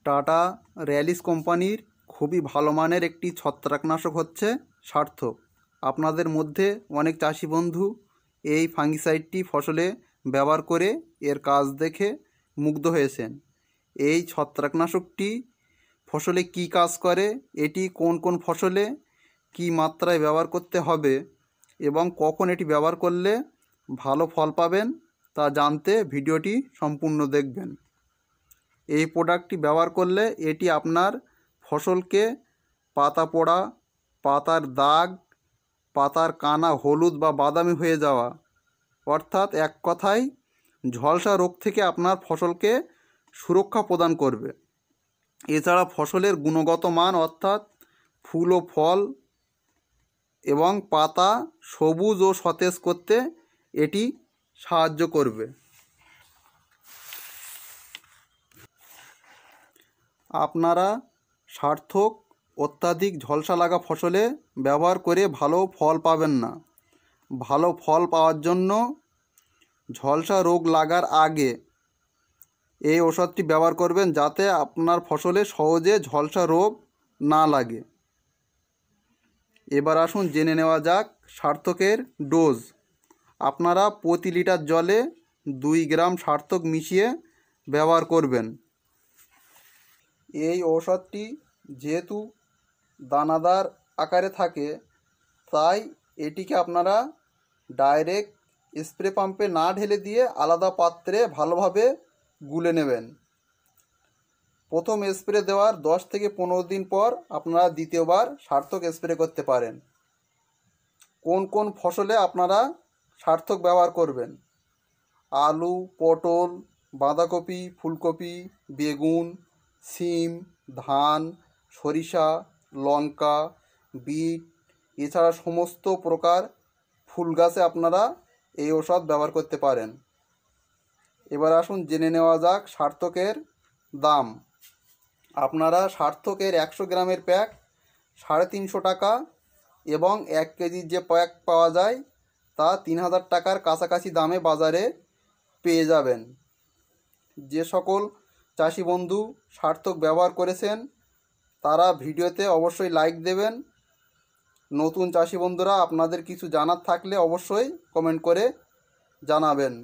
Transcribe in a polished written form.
Tata Rallis কোম্পানির খুবই ভালো মানের একটি ছত্রাকনাশক হচ্ছে সার্থক। আপনাদের মধ্যে অনেক চাষি বন্ধু এই ফাঙ্গিসাইডটি ফসলে ব্যবহার করে এর কাজ দেখে মুগ্ধ হয়েছেন। এই ছত্রাকনাশকটি ফসলে কি কাজ করে, এটি কোন কোন ফসলে কি মাত্রায় ব্যবহার করতে হবে এবং কখন এটি ব্যবহার করলে ভালো ফল পাবেন তা জানতে ভিডিওটি সম্পূর্ণ দেখবেন। এই প্রোডাক্টটি ব্যবহার করলে এটি আপনার ফসলকে পাতা পোড়া, পাতার দাগ, পাতার কানা হলুদ বা বাদামি হয়ে যাওয়া, অর্থাৎ এক কথায় ঝলসা রোগ থেকে আপনার ফসলকে সুরক্ষা প্রদান করবে। এছাড়া ফসলের গুণগত মান অর্থাৎ ফুল ও ফল এবং পাতা সবুজ ও সতেজ করতে এটি সাহায্য করবে। আপনারা সার্থক অত্যাধিক ঝলসা লাগা ফসলে ব্যবহার করে ভালো ফল পাবেন না। ভালো ফল পাওয়ার জন্য ঝলসা রোগ লাগার আগে এই ওষুধটি ব্যবহার করবেন, যাতে আপনার ফসলে সহজে ঝলসা রোগ না লাগে। এবার আসুন জেনে নেওয়া যাক সার্থকের ডোজ। আপনারা প্রতি লিটার জলে 2 গ্রাম সার্থক মিশিয়ে ব্যবহার করবেন। এই ঔষধটি যেহেতু দানাদার আকারে থাকে, তাই এটিকে আপনারা ডাইরেক্ট স্প্রে পাম্পে না ঢেলে দিয়ে আলাদা পাত্রে ভালোভাবে গুলে নেবেন। প্রথম স্প্রে দেওয়ার 10 থেকে 15 দিন পর আপনারা দ্বিতীয়বার সার্থক স্প্রে করতে পারেন। কোন কোন ফসলে আপনারা সার্থক ব্যবহার করবেন? আলু, পটল, বাঁধাকপি, ফুলকপি, বেগুন, সিম, ধান, সরিষা, লঙ্কা, বিট, এছাড়া সমস্ত প্রকার ফুল গাছে আপনারা এই ওষুধ ব্যবহার করতে পারেন। এবার আসুন জেনে নেওয়া যাক সার্থকের দাম। আপনারা সার্থকের 100 গ্রামের প্যাক 350 টাকা এবং 1 কেজির যে প্যাক পাওয়া যায় তা 3000 টাকার কাছাকাছি দামে বাজারে পেয়ে যাবেন। যে সকল চাষি বন্ধু সার্থক ব্যবহার করেছেন তারা ভিডিওতে অবশ্যই লাইক দেবেন। নতুন চাষি বন্ধুরা আপনাদের কিছু জানার থাকলে অবশ্যই কমেন্ট করে জানাবেন।